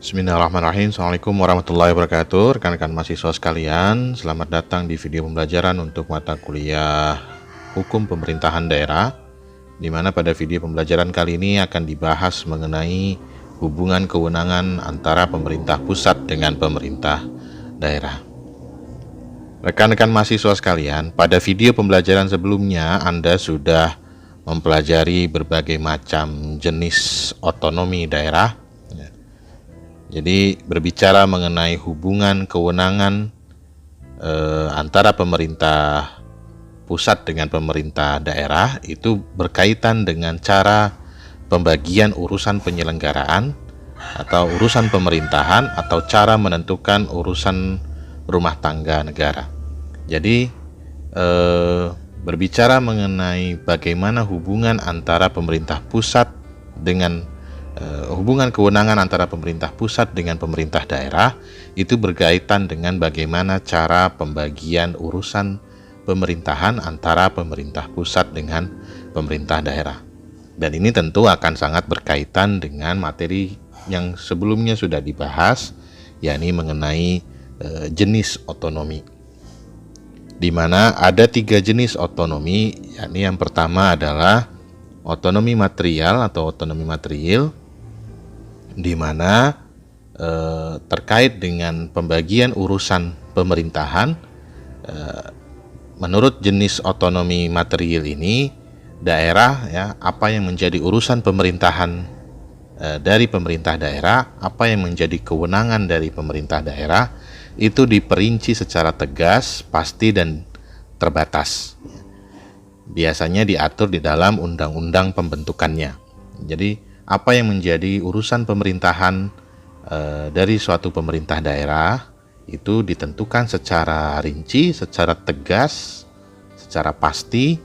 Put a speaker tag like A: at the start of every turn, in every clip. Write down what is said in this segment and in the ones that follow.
A: Bismillahirrahmanirrahim. Assalamualaikum warahmatullahi wabarakatuh. Rekan-rekan mahasiswa sekalian, selamat datang di video pembelajaran untuk mata kuliah Hukum Pemerintahan Daerah, di mana pada video pembelajaran kali ini akan dibahas mengenai hubungan kewenangan antara pemerintah pusat dengan pemerintah daerah. Rekan-rekan mahasiswa sekalian, pada video pembelajaran sebelumnya Anda sudah mempelajari berbagai macam jenis otonomi daerah. Jadi berbicara mengenai hubungan kewenangan antara pemerintah pusat dengan pemerintah daerah itu berkaitan dengan cara pembagian urusan penyelenggaraan atau urusan pemerintahan atau cara menentukan urusan rumah tangga negara. Jadi berbicara mengenai bagaimana hubungan antara pemerintah pusat dengan hubungan kewenangan antara pemerintah pusat dengan pemerintah daerah itu berkaitan dengan bagaimana cara pembagian urusan pemerintahan antara pemerintah pusat dengan pemerintah daerah. Dan ini tentu akan sangat berkaitan dengan materi yang sebelumnya sudah dibahas, yakni mengenai jenis otonomi, di mana ada 3 jenis otonomi, yakni yang pertama adalah otonomi material atau otonomi material, di mana terkait dengan pembagian urusan pemerintahan. Menurut jenis otonomi material ini, daerah apa yang menjadi urusan pemerintahan dari pemerintah daerah, apa yang menjadi kewenangan dari pemerintah daerah, itu diperinci secara tegas, pasti dan terbatas. Biasanya diatur di dalam undang-undang pembentukannya. Jadi apa yang menjadi urusan pemerintahan dari suatu pemerintah daerah itu ditentukan secara rinci, secara tegas, secara pasti,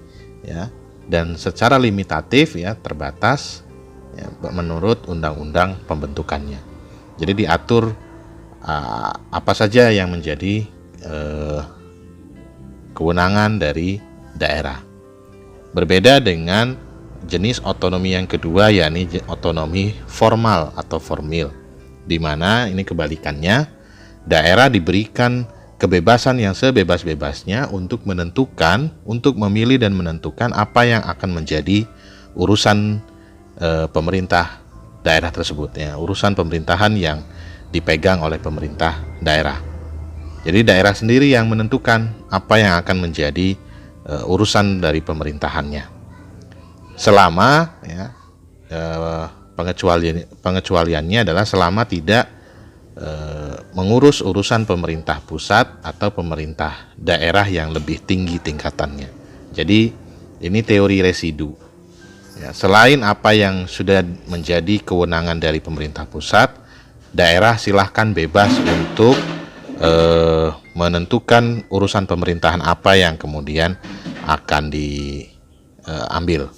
A: dan secara limitatif, terbatas, menurut undang-undang pembentukannya. Jadi diatur apa saja yang menjadi kewenangan dari daerah. Berbeda dengan jenis otonomi yang kedua, yakni otonomi formal atau formil, di mana ini kebalikannya, daerah diberikan kebebasan yang sebebas-bebasnya untuk menentukan, untuk memilih dan menentukan apa yang akan menjadi urusan pemerintah daerah tersebut, urusan pemerintahan yang dipegang oleh pemerintah daerah. Jadi daerah sendiri yang menentukan apa yang akan menjadi urusan dari pemerintahannya. Selama pengecualiannya adalah selama tidak mengurus urusan pemerintah pusat atau pemerintah daerah yang lebih tinggi tingkatannya. Jadi ini teori residu. Selain apa yang sudah menjadi kewenangan dari pemerintah pusat, daerah silahkan bebas untuk menentukan urusan pemerintahan apa yang kemudian akan diambil.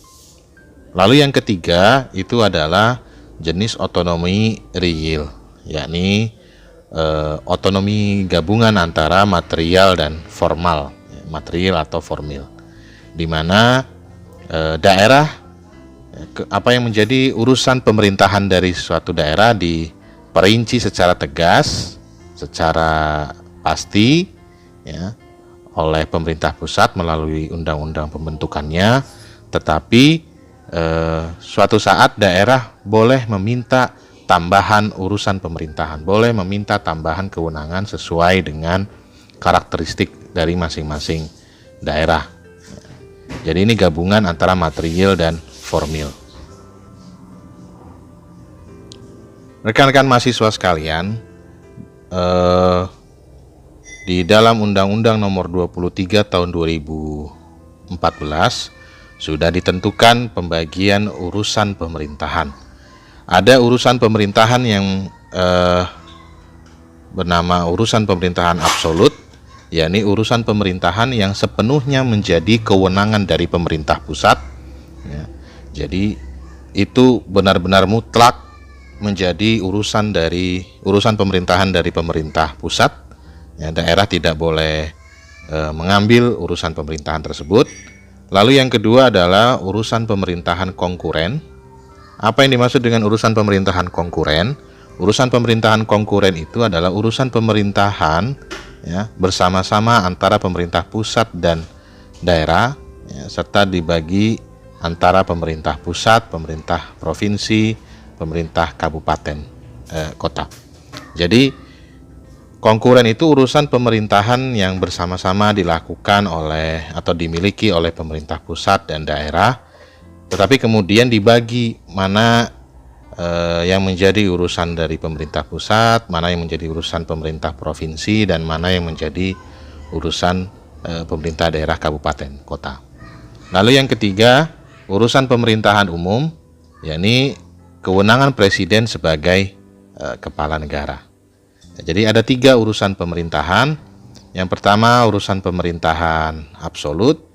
A: Lalu yang ketiga itu adalah jenis otonomi real, yakni otonomi gabungan antara material dan formal, material atau formil, di mana daerah apa yang menjadi urusan pemerintahan dari suatu daerah diperinci secara tegas, secara pasti, oleh pemerintah pusat melalui undang-undang pembentukannya. Tetapi suatu saat daerah boleh meminta tambahan urusan pemerintahan, boleh meminta tambahan kewenangan sesuai dengan karakteristik dari masing-masing daerah. Jadi ini gabungan antara material dan formil. Rekan-rekan mahasiswa sekalian, di dalam Undang-Undang Nomor 23 Tahun 2014 sudah ditentukan pembagian urusan pemerintahan. Ada urusan pemerintahan yang bernama urusan pemerintahan absolut, yakni urusan pemerintahan yang sepenuhnya menjadi kewenangan dari pemerintah pusat. Jadi itu benar-benar mutlak menjadi urusan pemerintahan dari pemerintah pusat. Daerah tidak boleh mengambil urusan pemerintahan tersebut. Lalu yang kedua adalah urusan pemerintahan konkuren. Apa yang dimaksud dengan urusan pemerintahan konkuren? Urusan pemerintahan konkuren itu adalah urusan pemerintahan ya, bersama-sama antara pemerintah pusat dan daerah ya, serta dibagi antara pemerintah pusat, pemerintah provinsi, pemerintah kabupaten kota. Jadi konkuren itu urusan pemerintahan yang bersama-sama dilakukan oleh atau dimiliki oleh pemerintah pusat dan daerah, tetapi kemudian dibagi mana yang menjadi urusan dari pemerintah pusat, mana yang menjadi urusan pemerintah provinsi, dan mana yang menjadi urusan pemerintah daerah kabupaten kota. Lalu yang ketiga, urusan pemerintahan umum, yakni kewenangan presiden sebagai kepala negara. Jadi ada 3 urusan pemerintahan. Yang pertama urusan pemerintahan absolut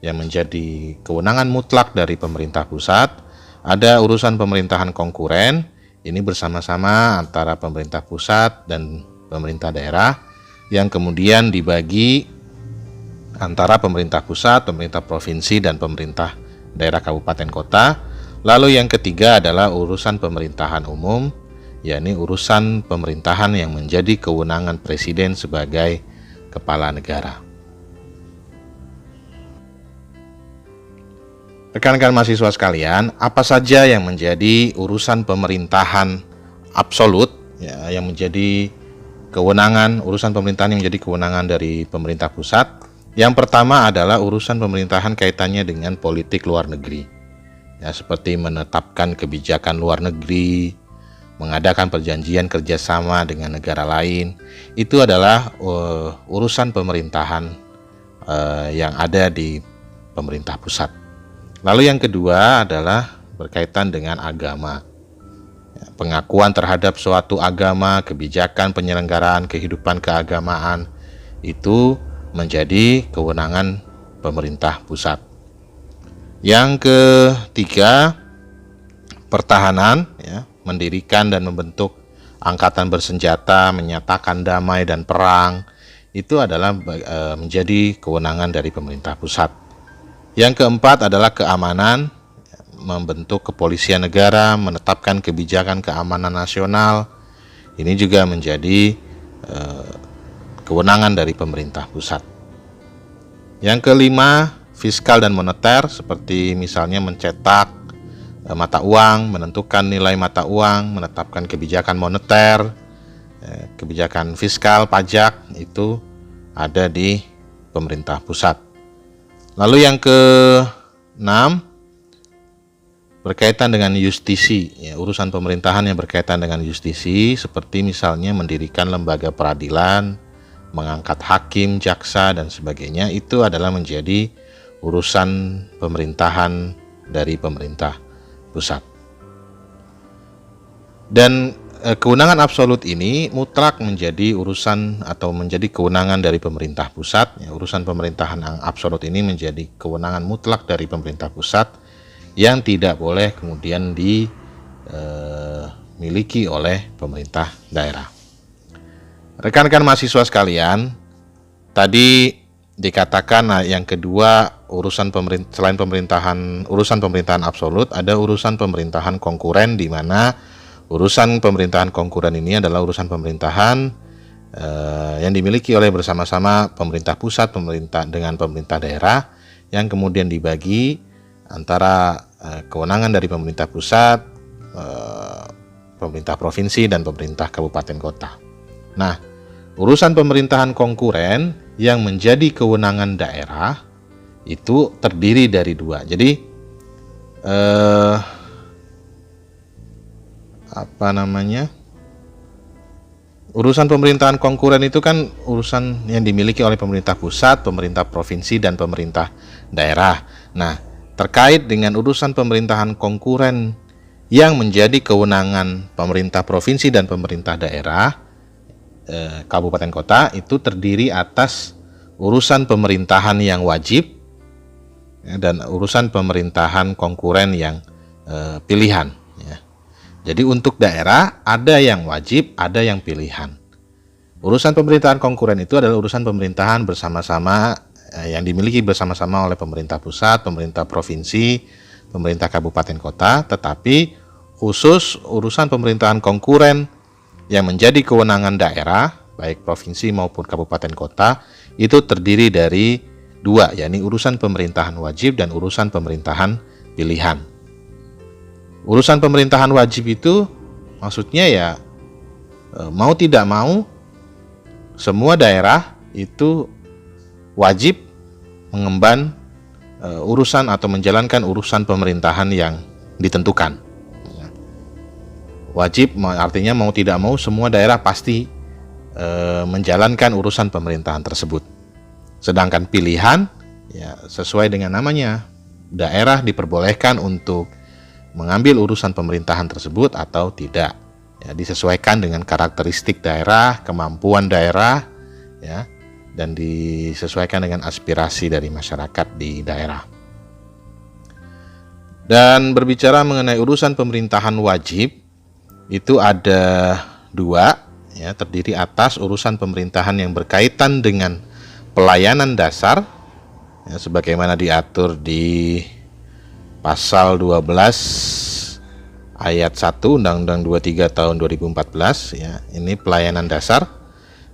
A: yang menjadi kewenangan mutlak dari pemerintah pusat. Ada urusan pemerintahan konkuren, ini bersama-sama antara pemerintah pusat dan pemerintah daerah yang kemudian dibagi antara pemerintah pusat, pemerintah provinsi, dan pemerintah daerah kabupaten kota. Lalu yang ketiga adalah urusan pemerintahan umum, yakni urusan pemerintahan yang menjadi kewenangan presiden sebagai kepala negara. Rekan-rekan mahasiswa sekalian, apa saja yang menjadi urusan pemerintahan absolut ya, yang menjadi kewenangan, urusan pemerintahan yang menjadi kewenangan dari pemerintah pusat? Yang pertama adalah urusan pemerintahan kaitannya dengan politik luar negeri. Ya, seperti menetapkan kebijakan luar negeri, mengadakan perjanjian kerjasama dengan negara lain, itu adalah urusan pemerintahan yang ada di pemerintah pusat. Lalu yang kedua adalah berkaitan dengan agama. Pengakuan terhadap suatu agama, kebijakan penyelenggaraan kehidupan keagamaan itu menjadi kewenangan pemerintah pusat. Yang ketiga, pertahanan, ya, mendirikan dan membentuk angkatan bersenjata, menyatakan damai dan perang, itu adalah menjadi kewenangan dari pemerintah pusat. Yang keempat adalah keamanan, membentuk kepolisian negara, menetapkan kebijakan keamanan nasional. Ini juga menjadi kewenangan dari pemerintah pusat. Yang kelima, fiskal dan moneter, seperti misalnya mencetak mata uang, menentukan nilai mata uang, menetapkan kebijakan moneter, kebijakan fiskal, pajak, itu ada di pemerintah pusat. Lalu yang ke-6 berkaitan dengan justisi, ya, urusan pemerintahan yang berkaitan dengan justisi, seperti misalnya mendirikan lembaga peradilan, mengangkat hakim, jaksa, dan sebagainya, itu adalah menjadi urusan pemerintahan dari pemerintah pusat. Dan kewenangan absolut ini mutlak menjadi urusan atau menjadi kewenangan dari pemerintah pusat. Ya, urusan pemerintahan yang absolut ini menjadi kewenangan mutlak dari pemerintah pusat yang tidak boleh kemudian dimiliki oleh pemerintah daerah. Rekan-rekan mahasiswa sekalian, tadi dikatakan yang kedua urusan selain urusan pemerintahan absolut, ada urusan pemerintahan konkuren, di mana urusan pemerintahan konkuren ini adalah urusan pemerintahan yang dimiliki oleh bersama-sama pemerintah pusat, dengan pemerintah daerah, yang kemudian dibagi antara kewenangan dari pemerintah pusat, pemerintah provinsi, dan pemerintah kabupaten kota. Nah, urusan pemerintahan konkuren yang menjadi kewenangan daerah itu terdiri dari 2. Jadi urusan pemerintahan konkuren itu kan urusan yang dimiliki oleh pemerintah pusat, pemerintah provinsi, dan pemerintah daerah. Nah, terkait dengan urusan pemerintahan konkuren yang menjadi kewenangan pemerintah provinsi dan pemerintah daerah, kabupaten kota, itu terdiri atas urusan pemerintahan yang wajib dan urusan pemerintahan konkuren yang pilihan. Jadi untuk daerah ada yang wajib, ada yang pilihan. Urusan pemerintahan konkuren itu adalah urusan pemerintahan bersama-sama yang dimiliki bersama-sama oleh pemerintah pusat, pemerintah provinsi, pemerintah kabupaten kota, tetapi khusus urusan pemerintahan konkuren yang menjadi kewenangan daerah, baik provinsi maupun kabupaten kota, itu terdiri dari dua, yakni urusan pemerintahan wajib dan urusan pemerintahan pilihan. Urusan pemerintahan wajib itu maksudnya ya mau tidak mau semua daerah itu wajib mengemban urusan atau menjalankan urusan pemerintahan yang ditentukan. Wajib artinya mau tidak mau semua daerah pasti menjalankan urusan pemerintahan tersebut. Sedangkan pilihan ya sesuai dengan namanya, daerah diperbolehkan untuk mengambil urusan pemerintahan tersebut atau tidak. Ya, disesuaikan dengan karakteristik daerah, kemampuan daerah, ya, dan disesuaikan dengan aspirasi dari masyarakat di daerah. Dan berbicara mengenai urusan pemerintahan wajib, itu ada dua, ya, terdiri atas urusan pemerintahan yang berkaitan dengan pelayanan dasar, ya, sebagaimana diatur di pasal 12 ayat 1 Undang-Undang 23 tahun 2014, ya, ini pelayanan dasar.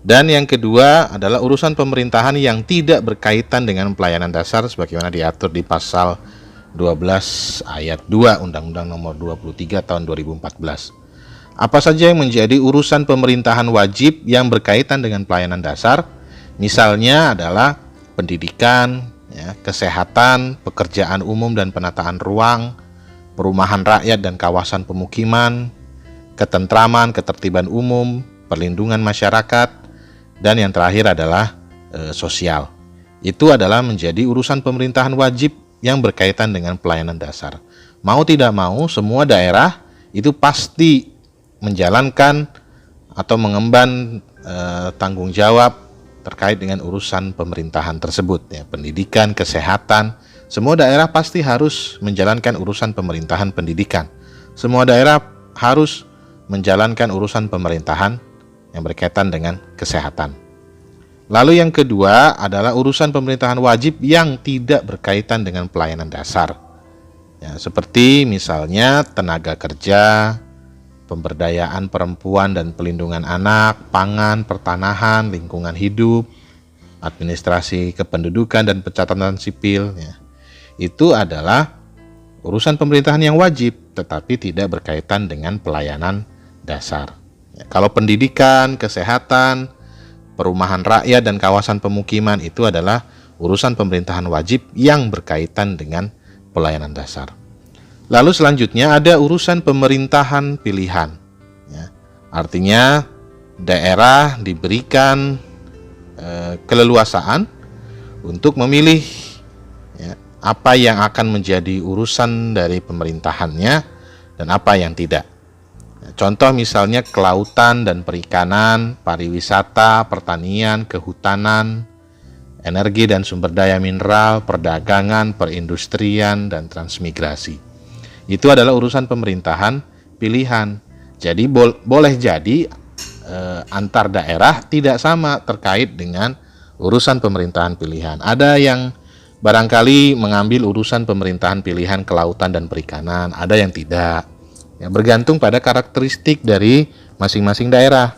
A: Dan yang kedua adalah urusan pemerintahan yang tidak berkaitan dengan pelayanan dasar sebagaimana diatur di pasal 12 ayat 2 Undang-Undang nomor 23 tahun 2014. Apa saja yang menjadi urusan pemerintahan wajib yang berkaitan dengan pelayanan dasar? Misalnya adalah pendidikan, ya, kesehatan, pekerjaan umum dan penataan ruang, perumahan rakyat dan kawasan pemukiman, ketentraman, ketertiban umum, perlindungan masyarakat, dan yang terakhir adalah sosial. Itu adalah menjadi urusan pemerintahan wajib yang berkaitan dengan pelayanan dasar. Mau tidak mau, semua daerah itu pasti menjalankan atau mengemban tanggung jawab terkait dengan urusan pemerintahan tersebut, ya, pendidikan, kesehatan. Semua daerah pasti harus menjalankan urusan pemerintahan pendidikan. Semua daerah harus menjalankan urusan pemerintahan yang berkaitan dengan kesehatan. Lalu yang kedua adalah urusan pemerintahan wajib yang tidak berkaitan dengan pelayanan dasar, ya, seperti misalnya tenaga kerja, pemberdayaan perempuan dan pelindungan anak, pangan, pertanahan, lingkungan hidup, administrasi kependudukan dan pencatatan sipil, ya. Itu adalah urusan pemerintahan yang wajib tetapi tidak berkaitan dengan pelayanan dasar. Ya, kalau pendidikan, kesehatan, perumahan rakyat dan kawasan pemukiman itu adalah urusan pemerintahan wajib yang berkaitan dengan pelayanan dasar. Lalu selanjutnya ada urusan pemerintahan pilihan, ya. Artinya daerah diberikan keleluasaan untuk memilih, ya, apa yang akan menjadi urusan dari pemerintahannya dan apa yang tidak. Contoh misalnya kelautan dan perikanan, pariwisata, pertanian, kehutanan, energi dan sumber daya mineral, perdagangan, perindustrian, dan transmigrasi. Itu adalah urusan pemerintahan pilihan. Jadi boleh jadi antar daerah tidak sama terkait dengan urusan pemerintahan pilihan. Ada yang barangkali mengambil urusan pemerintahan pilihan kelautan dan perikanan, ada yang tidak. Ya, bergantung pada karakteristik dari masing-masing daerah.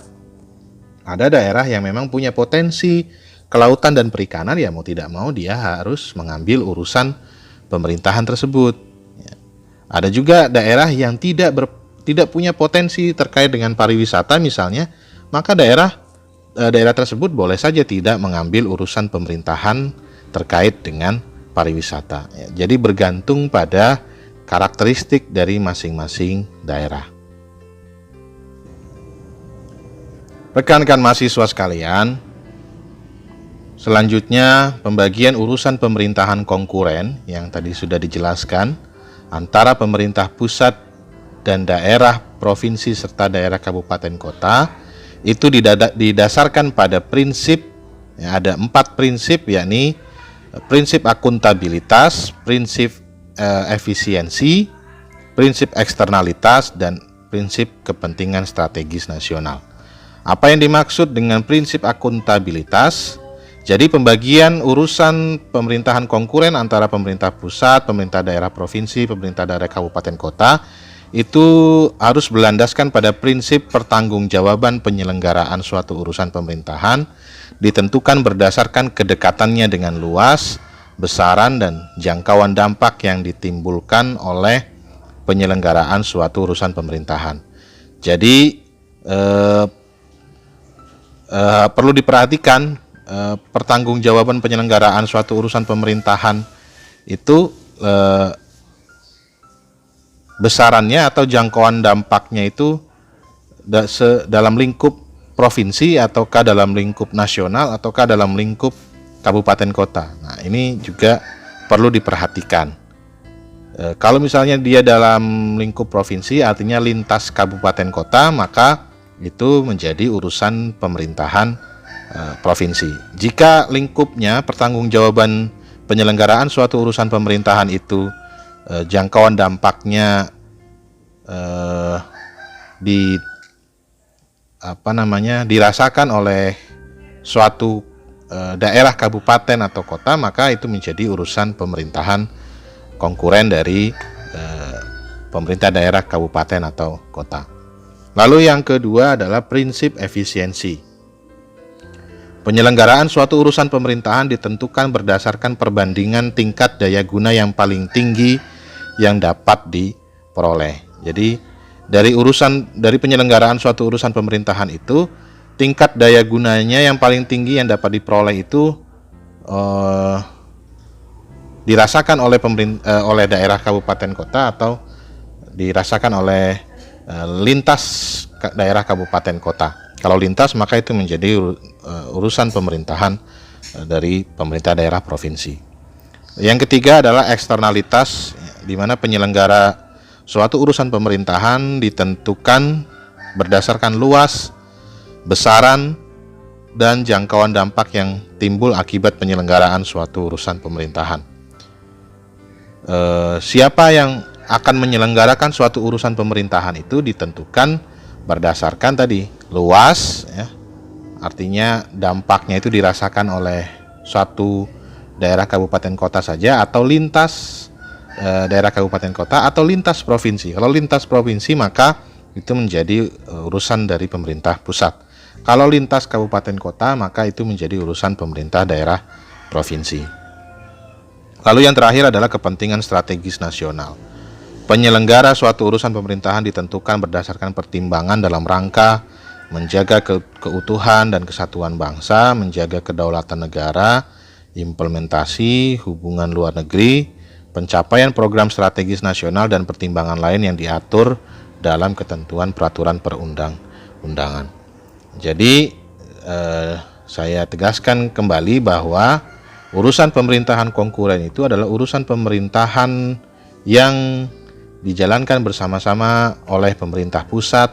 A: Ada daerah yang memang punya potensi kelautan dan perikanan, ya mau tidak mau dia harus mengambil urusan pemerintahan tersebut. Ada juga daerah yang tidak punya potensi terkait dengan pariwisata misalnya, maka daerah tersebut boleh saja tidak mengambil urusan pemerintahan terkait dengan pariwisata. Ya, jadi bergantung pada karakteristik dari masing-masing daerah. Rekan-rekan mahasiswa sekalian, selanjutnya pembagian urusan pemerintahan konkuren yang tadi sudah dijelaskan antara pemerintah pusat dan daerah, provinsi, serta daerah kabupaten kota itu didasarkan pada prinsip, ya, ada 4 prinsip, yakni prinsip akuntabilitas, prinsip efisiensi, prinsip eksternalitas, dan prinsip kepentingan strategis nasional. Apa yang dimaksud dengan prinsip akuntabilitas? Jadi pembagian urusan pemerintahan konkuren antara pemerintah pusat, pemerintah daerah provinsi, pemerintah daerah kabupaten kota itu harus berlandaskan pada prinsip pertanggungjawaban penyelenggaraan suatu urusan pemerintahan, ditentukan berdasarkan kedekatannya dengan luas, besaran, dan jangkauan dampak yang ditimbulkan oleh penyelenggaraan suatu urusan pemerintahan. Jadi perlu diperhatikan pertanggungjawaban penyelenggaraan suatu urusan pemerintahan itu besarannya atau jangkauan dampaknya itu dalam lingkup provinsi ataukah dalam lingkup nasional ataukah dalam lingkup kabupaten kota. Nah, ini juga perlu diperhatikan. Kalau misalnya dia dalam lingkup provinsi, artinya lintas kabupaten kota, maka itu menjadi urusan pemerintahan provinsi. Jika lingkupnya pertanggungjawaban penyelenggaraan suatu urusan pemerintahan itu jangkauan dampaknya dirasakan oleh suatu daerah, kabupaten atau kota, maka itu menjadi urusan pemerintahan konkuren dari pemerintah daerah, kabupaten atau kota. Lalu yang kedua adalah prinsip efisiensi. Penyelenggaraan suatu urusan pemerintahan ditentukan berdasarkan perbandingan tingkat daya guna yang paling tinggi yang dapat diperoleh. Jadi dari penyelenggaraan suatu urusan pemerintahan itu, tingkat daya gunanya yang paling tinggi yang dapat diperoleh itu dirasakan oleh daerah, kabupaten, kota, atau dirasakan oleh lintas daerah, kabupaten, kota. Kalau lintas, maka itu menjadi urusan pemerintahan dari pemerintah daerah, provinsi. Yang ketiga adalah eksternalitas, di mana penyelenggara suatu urusan pemerintahan ditentukan berdasarkan luas, besaran, dan jangkauan dampak yang timbul akibat penyelenggaraan suatu urusan pemerintahan. Siapa yang akan menyelenggarakan suatu urusan pemerintahan itu ditentukan berdasarkan tadi luas, ya, artinya dampaknya itu dirasakan oleh suatu daerah, kabupaten, kota saja, atau lintas daerah, kabupaten, kota, atau lintas provinsi. Kalau lintas provinsi, maka itu menjadi urusan dari pemerintah pusat. Kalau lintas kabupaten, kota, maka itu menjadi urusan pemerintah daerah, provinsi. Lalu yang terakhir adalah kepentingan strategis nasional. Penyelenggara suatu urusan pemerintahan ditentukan berdasarkan pertimbangan dalam rangka menjaga keutuhan dan kesatuan bangsa, menjaga kedaulatan negara, implementasi hubungan luar negeri, pencapaian program strategis nasional, dan pertimbangan lain yang diatur dalam ketentuan peraturan perundang-undangan. Jadi saya tegaskan kembali bahwa urusan pemerintahan konkuren itu adalah urusan pemerintahan yang dijalankan bersama-sama oleh pemerintah pusat,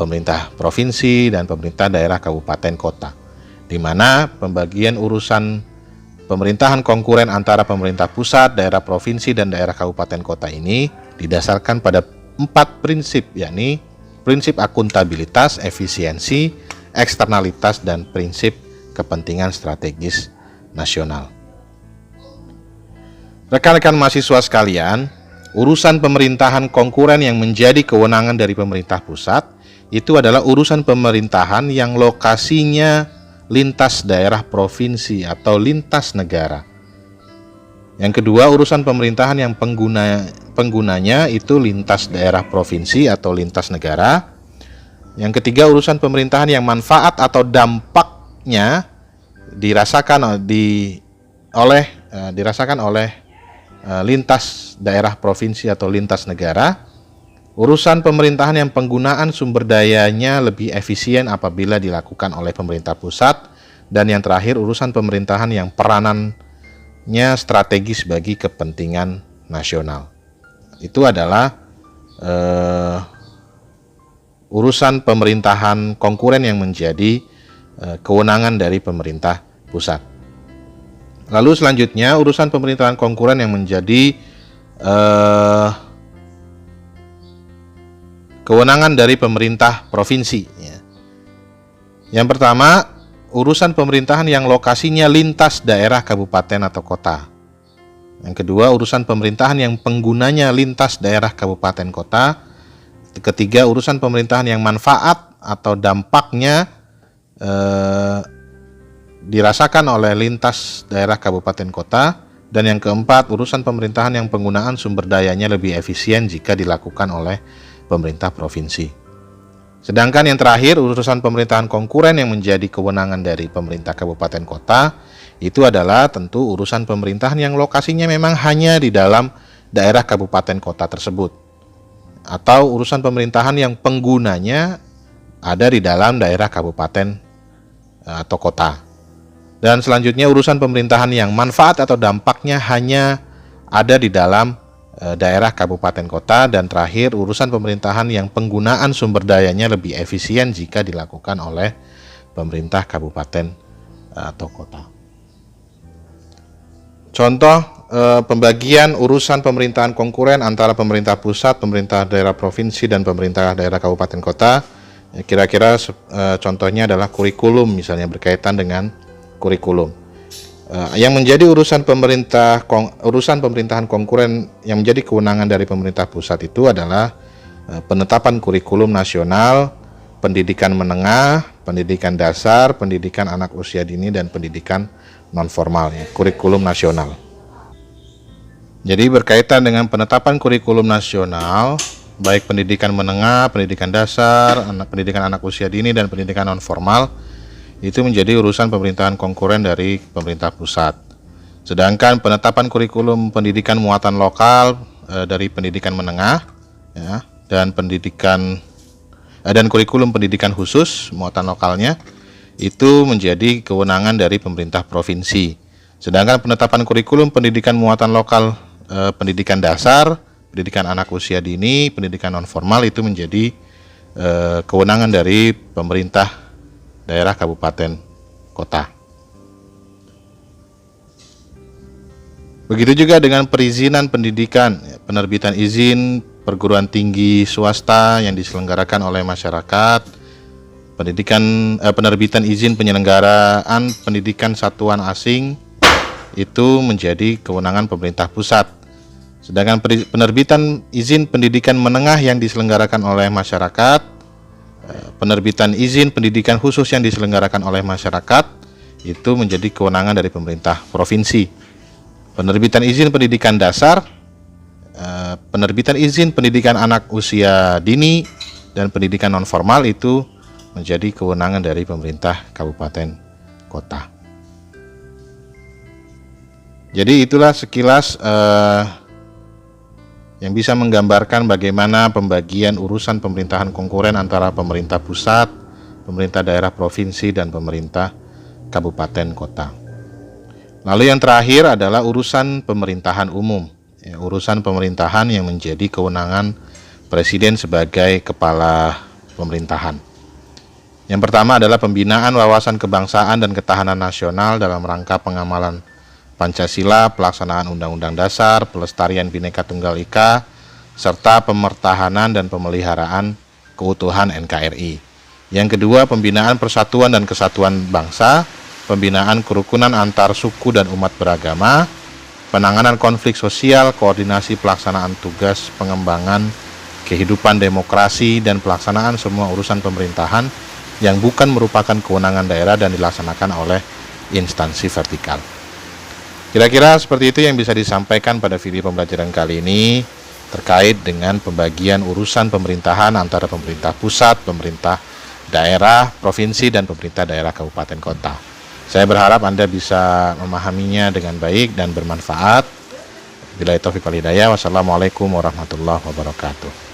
A: pemerintah provinsi, dan pemerintah daerah, kabupaten, kota, di mana pembagian urusan pemerintahan konkuren antara pemerintah pusat, daerah, provinsi, dan daerah, kabupaten, kota ini didasarkan pada 4 prinsip, yakni prinsip akuntabilitas, efisiensi, eksternalitas, dan prinsip kepentingan strategis nasional. Rekan-rekan mahasiswa sekalian, urusan pemerintahan konkuren yang menjadi kewenangan dari pemerintah pusat itu adalah urusan pemerintahan yang lokasinya lintas daerah, provinsi, atau lintas negara. Yang kedua, urusan pemerintahan yang penggunanya itu lintas daerah, provinsi, atau lintas negara. Yang ketiga, urusan pemerintahan yang manfaat atau dampaknya dirasakan oleh lintas daerah, provinsi, atau lintas negara. Urusan pemerintahan yang penggunaan sumber dayanya lebih efisien apabila dilakukan oleh pemerintah pusat. Dan yang terakhir, urusan pemerintahan yang peranannya strategis bagi kepentingan nasional. Itu adalah urusan pemerintahan konkuren yang menjadi kewenangan dari pemerintah pusat. Lalu selanjutnya, urusan pemerintahan konkuren yang menjadi kewenangan dari pemerintah provinsi. Yang pertama, urusan pemerintahan yang lokasinya lintas daerah, kabupaten, atau kota. Yang kedua, urusan pemerintahan yang penggunanya lintas daerah kabupaten kota. Ketiga, urusan pemerintahan yang manfaat atau dampaknya dirasakan oleh lintas daerah kabupaten kota. Dan yang keempat, urusan pemerintahan yang penggunaan sumber dayanya lebih efisien jika dilakukan oleh pemerintah provinsi. Sedangkan yang terakhir, urusan pemerintahan konkuren yang menjadi kewenangan dari pemerintah kabupaten kota, itu adalah tentu urusan pemerintahan yang lokasinya memang hanya di dalam daerah kabupaten kota tersebut, atau urusan pemerintahan yang penggunanya ada di dalam daerah kabupaten atau kota. Dan selanjutnya, urusan pemerintahan yang manfaat atau dampaknya hanya ada di dalam daerah kabupaten kota. Dan terakhir, urusan pemerintahan yang penggunaan sumber dayanya lebih efisien jika dilakukan oleh pemerintah kabupaten atau kota. Contoh pembagian urusan pemerintahan konkuren antara pemerintah pusat, pemerintah daerah provinsi, dan pemerintah daerah kabupaten kota. Kira-kira contohnya adalah kurikulum, misalnya berkaitan dengan kurikulum. Yang menjadi urusan pemerintahan konkuren yang menjadi kewenangan dari pemerintah pusat itu adalah penetapan kurikulum nasional, pendidikan menengah, pendidikan dasar, pendidikan anak usia dini, dan pendidikan non formal, ya, kurikulum nasional. Jadi berkaitan dengan penetapan kurikulum nasional, baik pendidikan menengah, pendidikan dasar, pendidikan anak usia dini, dan pendidikan non formal, itu menjadi urusan pemerintahan konkuren dari pemerintah pusat. Sedangkan penetapan kurikulum pendidikan muatan lokal dari pendidikan menengah, ya, dan kurikulum pendidikan khusus muatan lokalnya itu menjadi kewenangan dari pemerintah provinsi. Sedangkan penetapan kurikulum pendidikan muatan lokal pendidikan dasar, pendidikan anak usia dini, pendidikan non formal itu menjadi kewenangan dari pemerintah daerah kabupaten kota. Begitu juga dengan perizinan pendidikan, penerbitan izin perguruan tinggi swasta yang diselenggarakan oleh masyarakat, penerbitan izin penyelenggaraan pendidikan satuan asing itu menjadi kewenangan pemerintah pusat. Sedangkan penerbitan izin pendidikan menengah yang diselenggarakan oleh masyarakat, penerbitan izin pendidikan khusus yang diselenggarakan oleh masyarakat itu menjadi kewenangan dari pemerintah provinsi. Penerbitan izin pendidikan dasar, penerbitan izin pendidikan anak usia dini, dan pendidikan non formal itu menjadi kewenangan dari pemerintah kabupaten kota. Jadi itulah sekilas yang bisa menggambarkan bagaimana pembagian urusan pemerintahan konkuren antara pemerintah pusat, pemerintah daerah provinsi, dan pemerintah kabupaten kota. Lalu yang terakhir adalah urusan pemerintahan umum, ya, urusan pemerintahan yang menjadi kewenangan presiden sebagai kepala pemerintahan. Yang pertama adalah pembinaan wawasan kebangsaan dan ketahanan nasional dalam rangka pengamalan Pancasila, pelaksanaan Undang-Undang Dasar, pelestarian Bhinneka Tunggal Ika, serta pemertahanan dan pemeliharaan keutuhan NKRI. Yang kedua, pembinaan persatuan dan kesatuan bangsa, pembinaan kerukunan antar suku dan umat beragama, penanganan konflik sosial, koordinasi pelaksanaan tugas pengembangan kehidupan demokrasi, dan pelaksanaan semua urusan pemerintahan yang bukan merupakan kewenangan daerah dan dilaksanakan oleh instansi vertikal. Kira-kira seperti itu yang bisa disampaikan pada video pembelajaran kali ini terkait dengan pembagian urusan pemerintahan antara pemerintah pusat, pemerintah daerah, provinsi, dan pemerintah daerah kabupaten kota. Saya berharap Anda bisa memahaminya dengan baik dan bermanfaat. Billahi taufiq wal hidayah. Wassalamualaikum warahmatullahi wabarakatuh.